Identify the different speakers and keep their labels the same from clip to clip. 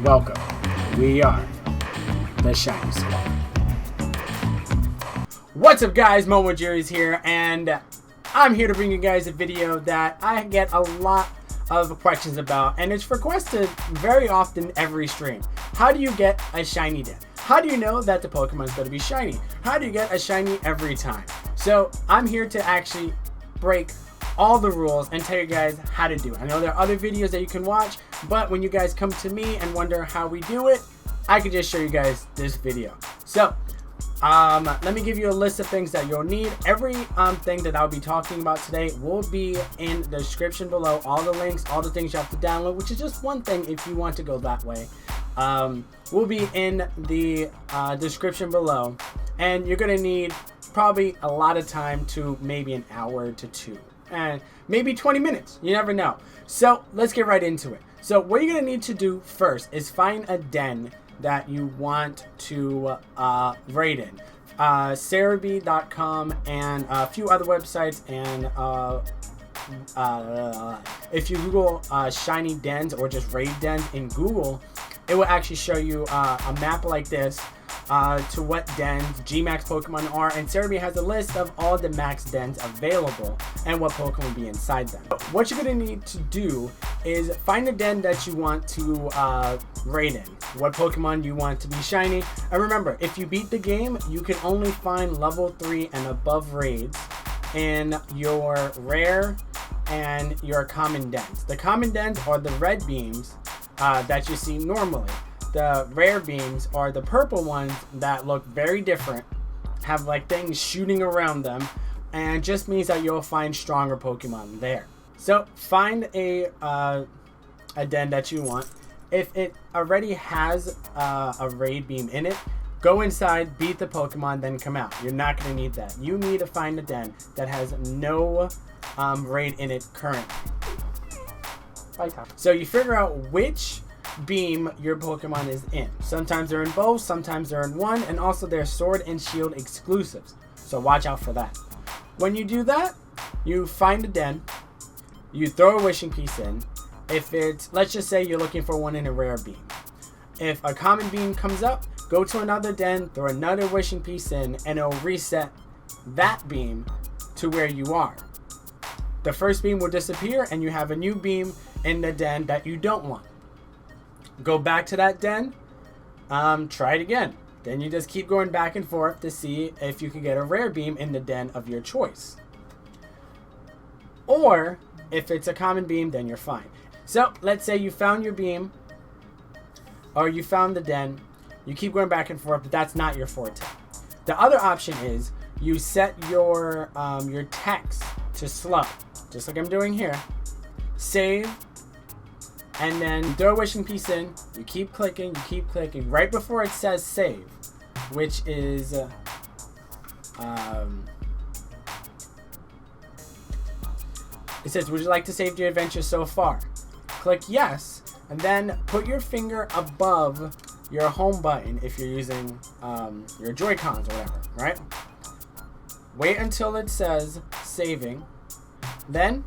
Speaker 1: Welcome. We are the Shiny Squad. What's up, guys? Momojiri's here, and I'm here to bring you guys a video that I get a lot of questions about, and it's requested very often every stream. How do you get a shiny den? How do you know that the Pokemon's going to be shiny? How do you get a shiny every time? So I'm here to actually break all the rules and tell you guys how to do it. I know there are other videos that you can watch, but when you guys come to me and wonder how we do it, I can just show you guys this video. So let me give you a list of things that you'll need. Every thing that I'll be talking about today will be in the description below. All the links, all the things you have to download, which is just one thing if you want to go that way, will be in the description below. And you're gonna need probably a lot of time, to maybe an hour to two, and maybe 20 minutes. You never know. So let's get right into it. So what you're gonna need to do first is find a den that you want to raid in. Cerebi.com and a few other websites, and if you Google shiny dens or just raid dens in Google, it will actually show you a map like this to what dens Gmax Pokemon are, and Cerebi has a list of all the max dens available and what Pokemon will be inside them. What you're going to need to do is find a den that you want to raid in. What Pokemon you want to be shiny. And remember, if you beat the game, you can only find level 3 and above raids in your rare and your common dens. The common dens are the red beams that you see normally. The rare beams are the purple ones that look very different, have like things shooting around them, and just means that you'll find stronger Pokemon there. So find a den that you want. If it already has a raid beam in it, go inside, beat the Pokemon, then come out. You're not going to need that. You need to find a den that has no raid in it currently. So you figure out which beam your Pokemon is in. Sometimes they're in both, sometimes they're in one, and also they're Sword and Shield exclusives. So watch out for that. When you do that, you find a den, you throw a wishing piece in. If it's, let's just say you're looking for one in a rare beam. If a common beam comes up, go to another den, throw another wishing piece in, and it'll reset that beam to where you are. The first beam will disappear, and you have a new beam in the den that you don't want. Go back to that den, try it again. Then you just keep going back and forth to see if you can get a rare beam in the den of your choice. Or if it's a common beam, then you're fine. So let's say you found your beam, or you found the den. You keep going back and forth, but that's not your forte. The other option is you set your text to slow, just like I'm doing here. Save. And then throw a wishing piece in, you keep clicking, right before it says save, which is, it says, would you like to save your adventure so far? Click yes, and then put your finger above your home button if you're using your Joy-Cons or whatever, right? Wait until it says saving, then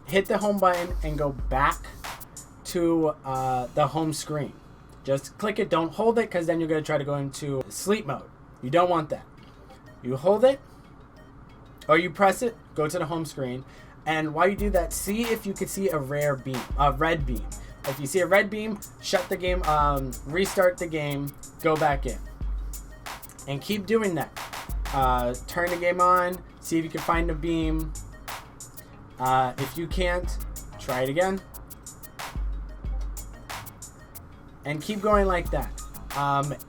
Speaker 1: hit the home button and go back to the home screen. Just click it, don't hold it, because then you're going to try to go into sleep mode. You don't want that. You hold it, or you press it, go to the home screen, and while you do that, see if you can see a rare beam, a red beam. If you see a red beam, shut the game, restart the game, go back in. And keep doing that. Turn the game on, see if you can find a beam. If you can't, try it again. And keep going like that.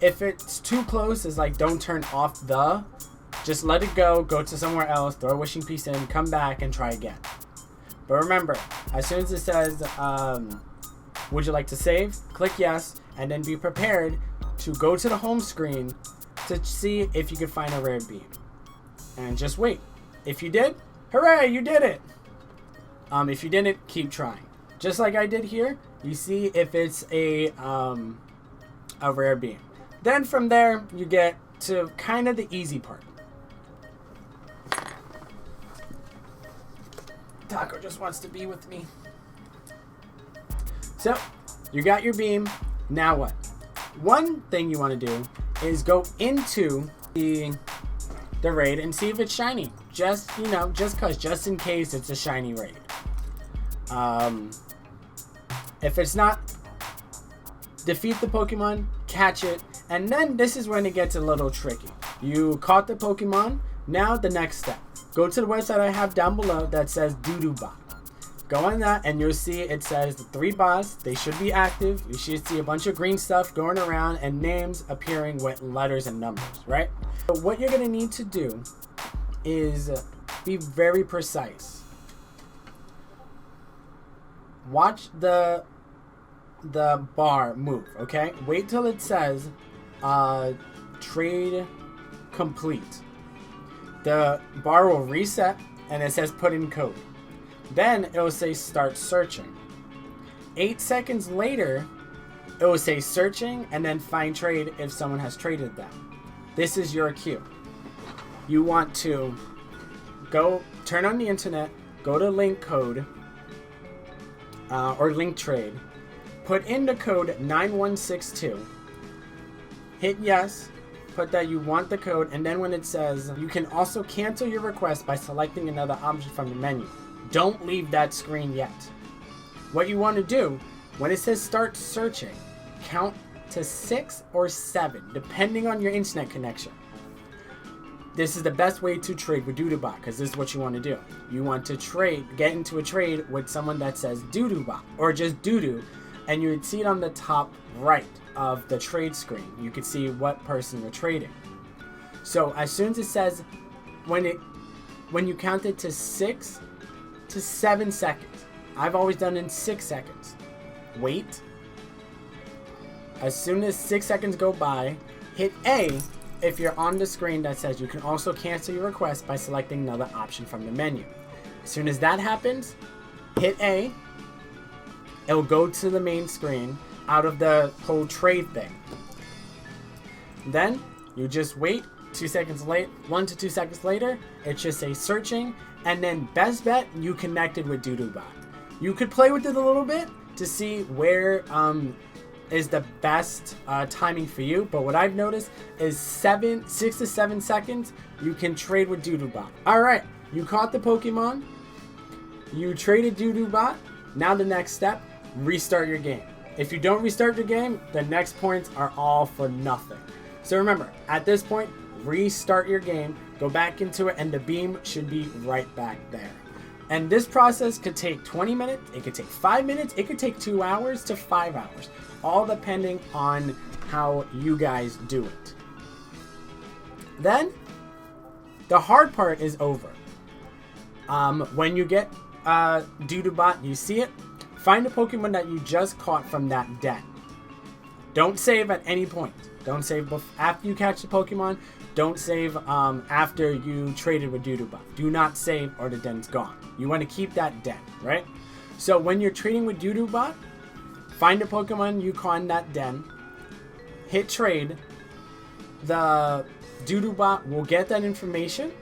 Speaker 1: If it's too close, it's like don't turn off the, just let it go to somewhere else, throw a wishing piece in, come back and try again. But remember, as soon as it says, would you like to save? Click yes, and then be prepared to go to the home screen to see if you can find a rare beam. And just wait. If you did, hooray, you did it! If you didn't, keep trying. Just like I did here, you see if it's a rare beam. Then from there, you get to kind of the easy part. Taco just wants to be with me. So You got your beam. Now what? One thing you want to do is go into the raid and see if it's shiny. Just in case it's a shiny raid. If it's not, defeat the Pokemon, catch it, and then this is when it gets a little tricky. You caught the Pokemon. Now the next step. Go to the website I have down below that says Doodoo-Bot. Go on that and you'll see it says the 3 bots. They should be active. You should see a bunch of green stuff going around and names appearing with letters and numbers, right? But what you're going to need to do is be very precise. Watch the bar move, okay? Wait till it says trade complete. The bar will reset and it says put in code. Then it will say start searching. 8 seconds later, it will say searching and then find trade if someone has traded them. This is your cue. You want to go turn on the internet, go to link code or link trade, put in the code 9162, hit yes, put that you want the code, and then when it says you can also cancel your request by selecting another option from the menu. Don't leave that screen yet. What you want to do, when it says start searching, count to 6 or 7, depending on your internet connection. This is the best way to trade with Doodoo-Bot, because this is what you want to do. You want to get into a trade with someone that says Doodoo-Bot, or just Doodoo, and you would see it on the top right of the trade screen. You could see what person you're trading. So as soon as it says, when you count it to 6 to 7 seconds. I've always done it in 6 seconds. Wait. As soon as 6 seconds go by, hit A if you're on the screen that says you can also cancel your request by selecting another option from the menu. As soon as that happens, hit A. It'll go to the main screen out of the whole trade thing. Then you just wait 2 seconds late, 1 to 2 seconds later, it should say searching, and then best bet, you connected with Doodoo-Bot. You could play with it a little bit to see where is the best timing for you, but what I've noticed is 6 to 7 seconds, you can trade with Doodoo-Bot. Alright, you caught the Pokemon, you traded Doodoo-Bot, now the next step, restart your game. If you don't restart your game, the next points are all for nothing. So remember, at this point, restart your game, go back into it, and the beam should be right back there. And this process could take 20 minutes, it could take 5 minutes, it could take 2 hours to 5 hours, all depending on how you guys do it. Then, the hard part is over. When you get Doodoo-Bot, you see it, find a Pokemon that you just caught from that den. Don't save at any point. Don't save after you catch the Pokemon. Don't save after you traded with Doodoo-Bot. Do not save or the den's gone. You want to keep that den, right? So when you're trading with Doodoo-Bot, find a Pokemon you caught in that den, hit trade, the Doodoo-Bot will get that information,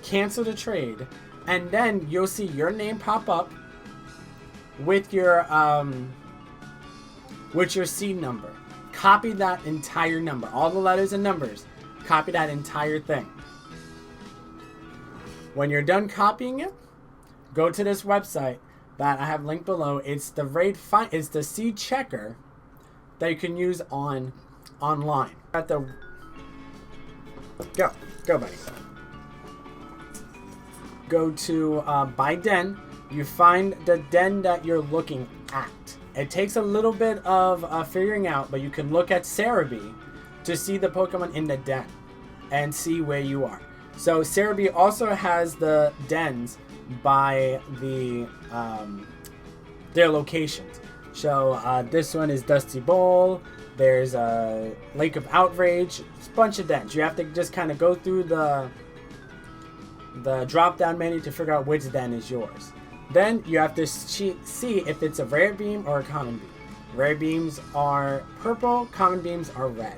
Speaker 1: cancel the trade, and then you'll see your name pop up with your seed number. Copy that entire number, all the letters and numbers. Copy that entire thing. When you're done copying it, go to this website that I have linked below. It's the seed checker that you can use online. At the go buddy. Go to by den. You find the den that you're looking at. It takes a little bit of figuring out, but you can look at Serebii to see the Pokemon in the den and see where you are. So Serebii also has the dens by their locations. So this one is Dusty Bowl. There's a Lake of Outrage. It's a bunch of dens. You have to just kind of go through the drop-down menu to figure out which den is yours. Then you have to see if it's a rare beam or a common beam. Rare beams are purple, common beams are red.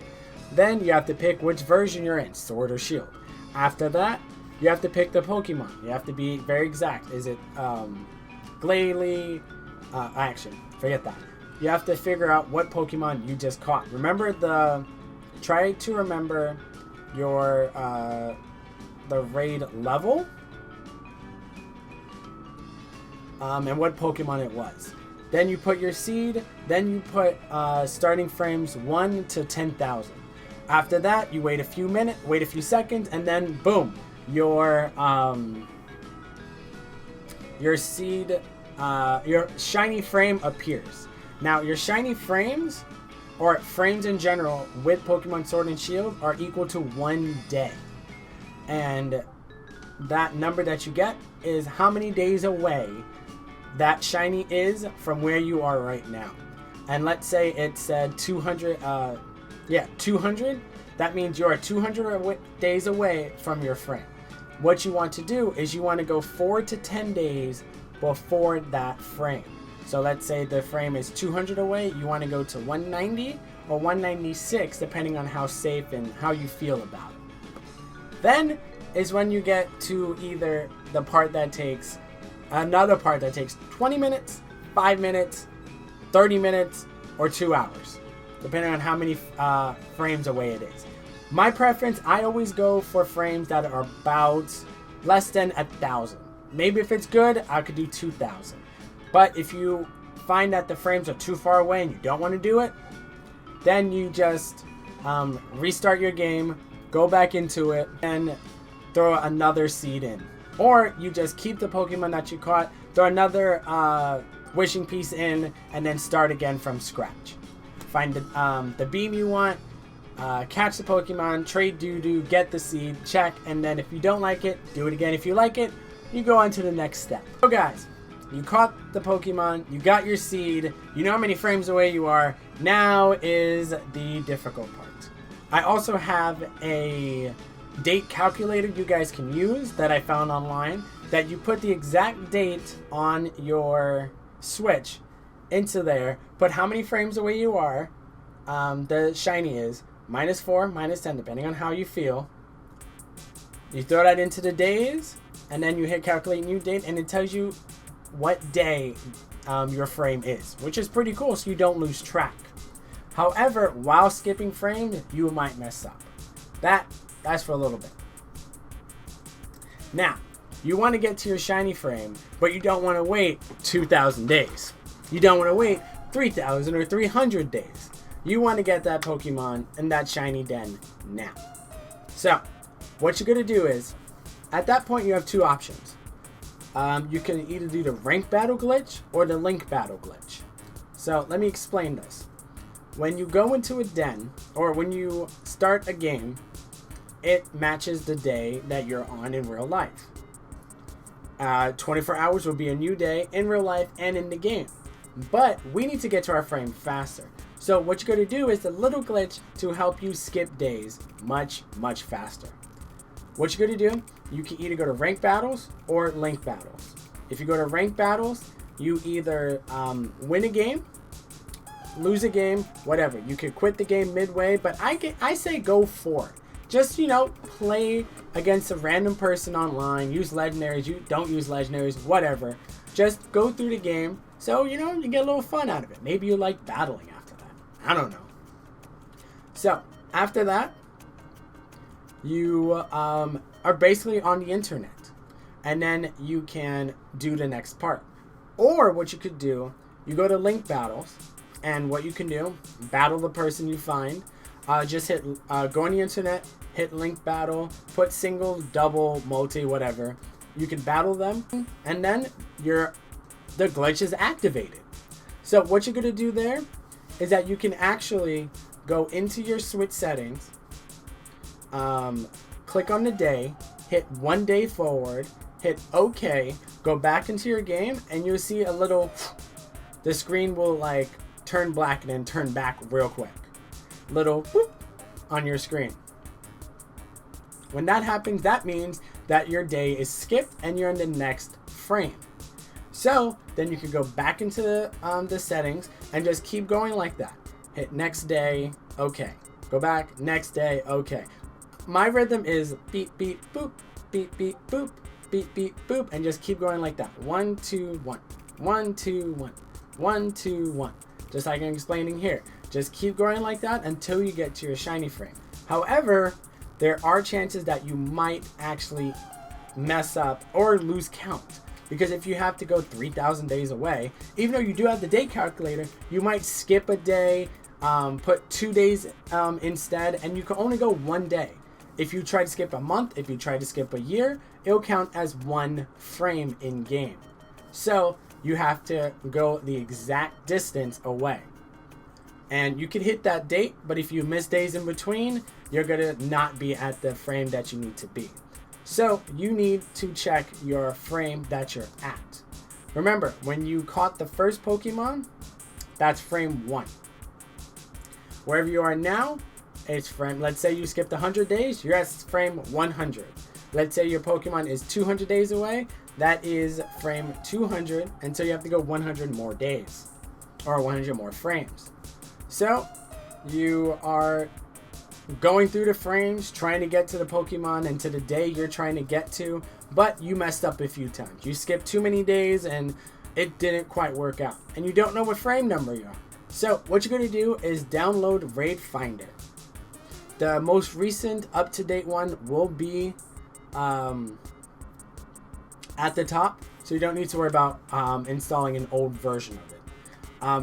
Speaker 1: Then you have to pick which version you're in, Sword or Shield. After that, you have to pick the Pokemon. You have to be very exact. Is it Glalie? Actually, forget that. you have to figure out what Pokemon you just caught. Try to remember your the raid level and what Pokemon it was. Then you put your seed. Then you put starting frames 1 to 10,000. After that, you wait a few seconds, and then boom, your seed, your shiny frame appears. Now, your shiny frames, or frames in general, with Pokemon Sword and Shield are equal to 1 day. And that number that you get is how many days away that shiny is from where you are right now. And let's say it said 200, 200. That means you're 200 days away from your frame. What you want to do is you want to go 4 to 10 days before that frame. So let's say the frame is 200 away, you want to go to 190 or 196 depending on how safe and how you feel about it. Then is when you get to either the part that takes, another part that takes 20 minutes, 5 minutes, 30 minutes, or 2 hours, depending on how many frames away it is. My preference, I always go for frames that are about less than 1,000. Maybe if it's good, I could do 2,000. But if you find that the frames are too far away and you don't want to do it, then you just restart your game, go back into it, and throw another seed in. Or you just keep the Pokemon that you caught, throw another wishing piece in, and then start again from scratch. Find the beam you want, catch the Pokemon, trade doo-doo, get the seed, check, and then if you don't like it, do it again. If you like it, you go on to the next step. So guys, you caught the Pokemon, you got your seed, you know how many frames away you are. Now is the difficult part. I also have a date calculator you guys can use that I found online, that you put the exact date on your Switch into there, put how many frames away you are, the shiny is, -4, -10, depending on how you feel. You throw that into the days, and then you hit calculate new date, and it tells you what day your frame is, which is pretty cool, so you don't lose track. However, while skipping frames, you might mess up. That's for a little bit. Now, you want to get to your shiny frame, but you don't want to wait 2,000 days. You don't want to wait 3,000 or 300 days. You want to get that Pokemon in that shiny den now. So, what you're going to do is, at that point you have two options. You can either do the rank battle glitch or the link battle glitch. So, let me explain this. When you go into a den, or when you start a game, it matches the day that you're on in real life. 24 hours will be a new day in real life and in the game. But we need to get to our frame faster. So what you're going to do is a little glitch to help you skip days much, much faster. What you're going to do, you can either go to rank battles or link battles. If you go to rank battles, you either win a game, lose a game, whatever. You can quit the game midway, but I say go for it. Just, play against a random person online, use legendaries, you don't use legendaries, whatever. Just go through the game so, you get a little fun out of it. Maybe you like battling after that. I don't know. So, after that, you are basically on the internet. And then you can do the next part. Or what you could do, you go to link battles, and what you can do, battle the person you find. Just go on the internet, hit link battle, put single, double, multi, whatever. You can battle them, and then the glitch is activated. So what you're gonna do there is that you can actually go into your Switch settings, click on the day, hit 1 day forward, hit OK, go back into your game, and you'll see the screen will turn black and then turn back real quick. Little whoop on your screen. When that happens, that means that your day is skipped and you're in the next frame. So then you can go back into the settings and just keep going like that. Hit next day, okay. Go back, next day, okay. My rhythm is beep, beep, boop, beep, beep, boop, beep, beep, boop, and just keep going like that. 1, 2, 1, 1, 2, 1, 1, 2, 1. just like I'm explaining here. Just keep growing like that until you get to your shiny frame. However, there are chances that you might actually mess up or lose count. Because if you have to go 3,000 days away, even though you do have the day calculator, you might skip a day, put 2 days instead, and you can only go 1 day. If you try to skip a month, if you try to skip a year, it'll count as 1 frame in game. So you have to go the exact distance away. And you can hit that date, but if you miss days in between, you're gonna not be at the frame that you need to be. So you need to check your frame that you're at. Remember, when you caught the first Pokemon, that's frame 1. Wherever you are now, it's frame, let's say you skipped 100 days, you're at frame 100. Let's say your Pokemon is 200 days away, that is frame 200, until you have to go 100 more days, or 100 more frames. So you are going through the frames, trying to get to the Pokemon and to the day you're trying to get to, but you messed up a few times. You skipped too many days and it didn't quite work out, and you don't know what frame number you are. So what you're going to do is download Raid Finder. The most recent up-to-date one will be at the top, so you don't need to worry about installing an old version of it.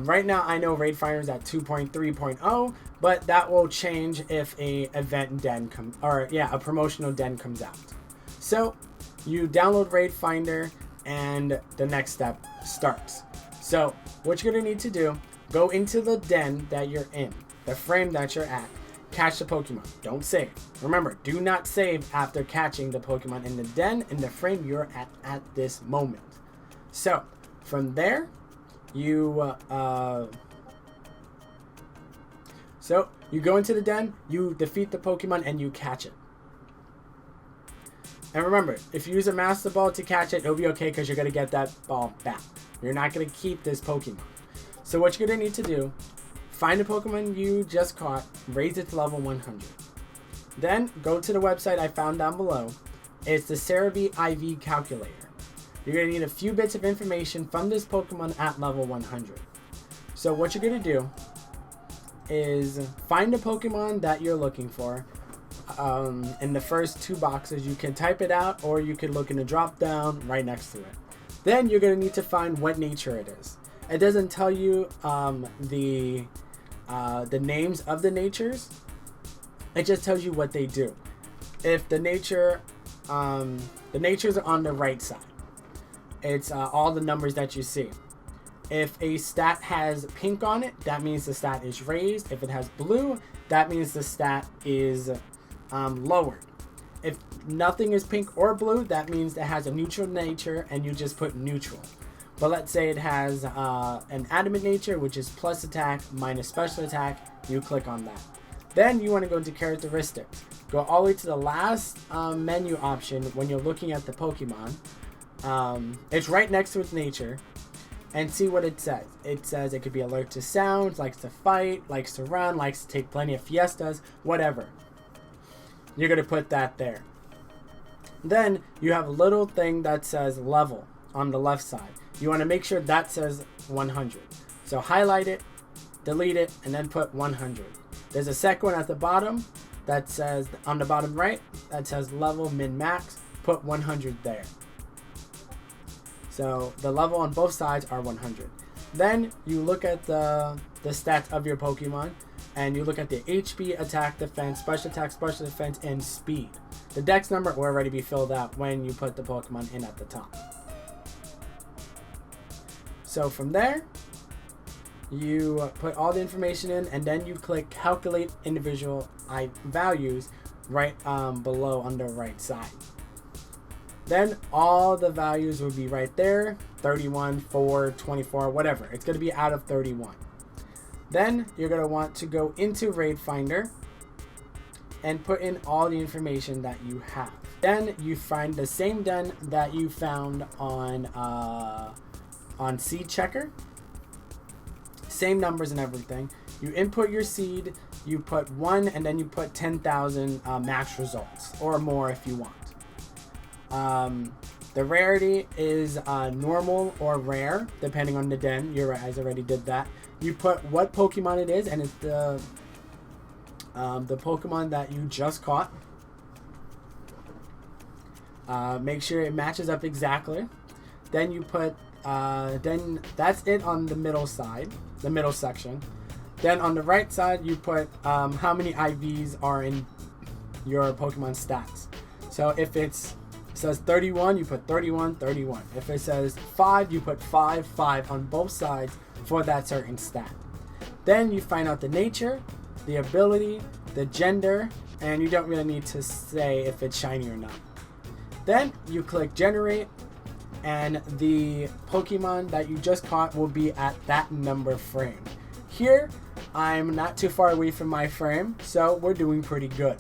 Speaker 1: Right now, I know Raid Finder is at 2.3.0, but that will change if a event den a promotional den comes out. So you download Raid Finder, and the next step starts. So what you're gonna need to do: go into the den that you're in, the frame that you're at. Catch the Pokemon. Don't save. Remember, do not save after catching the Pokemon in the den, in the frame you're at this moment. So from there, you go into the den, you defeat the Pokemon, and you catch it. And remember, if you use a Master Ball to catch it, it'll be okay because you're going to get that ball back. You're not going to keep this Pokemon. So what you're going to need to do: find a Pokemon you just caught, raise it to level 100. Then go to the website I found down below. It's the Serebii IV calculator. You're going to need a few bits of information from this Pokemon at level 100. So what you're going to do is find the Pokemon that you're looking for. In the first 2 boxes, you can type it out, or you can look in the drop down right next to it. Then you're going to need to find what nature it is. It doesn't tell you the names of the natures. It just tells you what they do. If the natures are on the right side, it's all the numbers that you see. If a stat has pink on it, that means the stat is raised. If it has blue, that means the stat is lowered. If nothing is pink or blue, that means it has a neutral nature, and you just put neutral. But let's say it has an adamant nature, which is plus attack minus special attack. You click on that. Then you want to go into characteristics. Go all the way to the last menu option when you're looking at the Pokemon. It's right next to its nature, and see what it says. It says it could be alert to sounds, likes to fight, likes to run, likes to take plenty of fiestas, whatever. You're going to put that there. Then you have a little thing that says level on the left side. You want to make sure that says 100. So highlight it, delete it, and then put 100. There's a second one at the bottom that says, on the bottom right, that says level min max. Put 100 there. So the level on both sides are 100. Then you look at the stats of your Pokemon, and you look at the HP, attack, defense, special defense, and speed. The dex number will already be filled out when you put the Pokemon in at the top. So from there, you put all the information in, and then you click calculate individual values right below on the right side. Then all the values will be right there, 31, 4, 24, whatever. It's going to be out of 31. Then you're going to want to go into Raid Finder and put in all the information that you have. Then you find the same den that you found on Seed Checker. Same numbers and everything. You input your seed, you put 1, and then you put 10,000 max results, or more if you want. The rarity is normal or rare, depending on the den. Your eyes already did that. You put what Pokemon it is, and it's the Pokemon that you just caught. Make sure it matches up exactly. Then you put, then that's it on the middle side, the middle section. Then on the right side, you put how many IVs are in your Pokemon stats. So if it says 31, you put 31, 31. If it says 5, you put 5, 5 on both sides for that certain stat. Then you find out the nature, the ability, the gender, and you don't really need to say if it's shiny or not. Then you click generate, and the Pokemon that you just caught will be at that number frame. Here, I'm not too far away from my frame, so we're doing pretty good.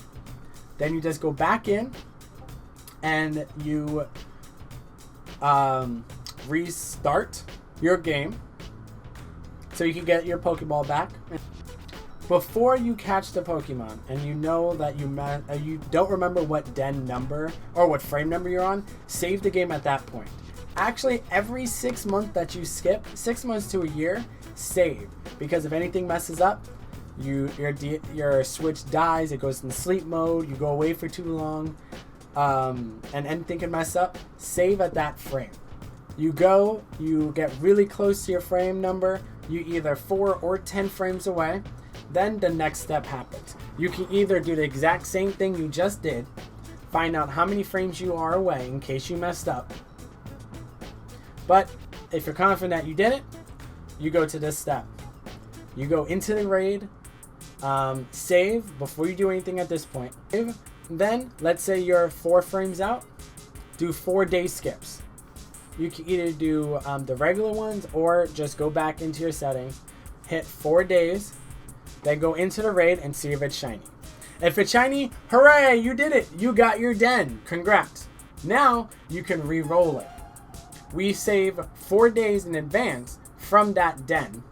Speaker 1: Then you just go back in, and you restart your game so you can get your Pokeball back. Before you catch the Pokemon and you know that you don't remember what den number or what frame number you're on, save the game at that point. Actually, every 6 months that you skip, 6 months to a year, save, because if anything messes up, your Switch dies, it goes in sleep mode, you go away for too long, and anything can mess up. Save at that frame. You get really close to your frame number, you either 4 or 10 frames away. Then the next step happens. You can either do the exact same thing you just did, find out how many frames you are away in case you messed up. But if you're confident that you did it, you go to this step. You go into the raid, save before you do anything at this point. Then, let's say you're 4 frames out, do 4-day skips. You can either do the regular ones or just go back into your settings, hit 4 days, then go into the raid and see if it's shiny. If it's shiny, hooray, you did it. You got your den. Congrats. Now you can re-roll it. We save 4 days in advance from that den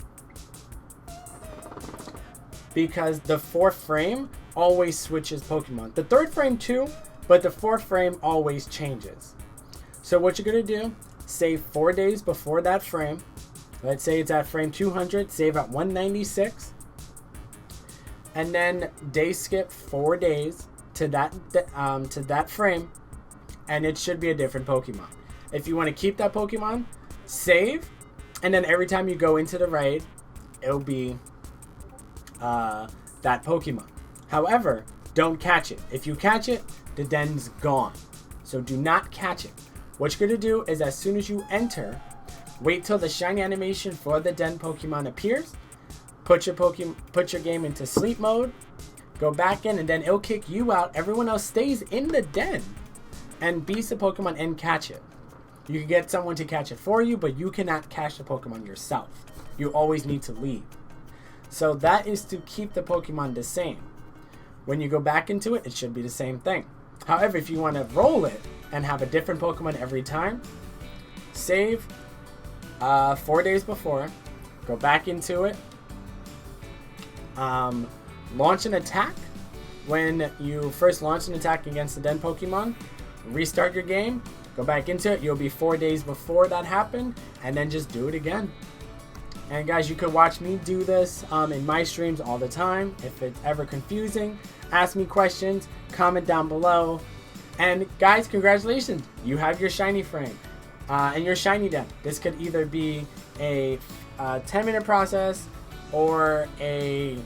Speaker 1: because the 4th frame always switches Pokemon. The 3rd frame too, but the 4th frame always changes. So what you're going to do, save 4 days before that frame. Let's say it's at frame 200, save at 196. And then day skip 4 days to that frame, and it should be a different Pokemon. If you want to keep that Pokemon, save, and then every time you go into the raid, it'll be that Pokemon. However, don't catch it. If you catch it, the den's gone. So do not catch it. What you're going to do is as soon as you enter, wait till the shiny animation for the den Pokemon appears. Put your game into sleep mode, go back in, and then it'll kick you out. Everyone else stays in the den and beats the Pokemon and catch it. You can get someone to catch it for you, but you cannot catch the Pokemon yourself. You always need to leave. So that is to keep the Pokemon the same. When you go back into it, it should be the same thing. However, if you want to roll it and have a different Pokemon every time, save 4 days before, go back into it, launch an attack. When you first launch an attack against the den Pokemon, restart your game, go back into it. You'll be 4 days before that happened, and then just do it again. And guys, you could watch me do this in my streams all the time. If it's ever confusing, ask me questions, comment down below. And guys, congratulations, you have your shiny frame and your shiny den. This could either be a 10-minute process or a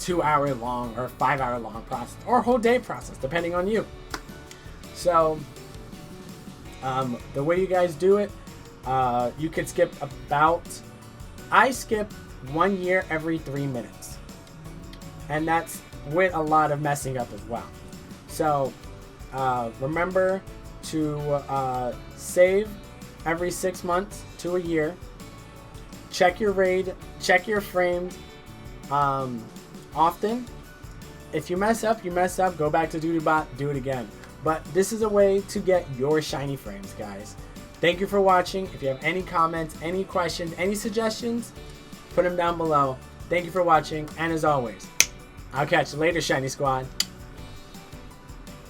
Speaker 1: 2-hour long or 5-hour long process or a whole day process, depending on you. So the way you guys do it, you could skip I skip 1 year every 3 minutes, and that's with a lot of messing up as well. So remember to save every 6 months to a year. Check your raid, check your frames often. If you mess up, go back to Doodlebot, do it again. But this is a way to get your shiny frames, guys. Thank you for watching. If you have any comments, any questions, any suggestions, put them down below. Thank you for watching, and as always, I'll catch you later, Shiny Squad.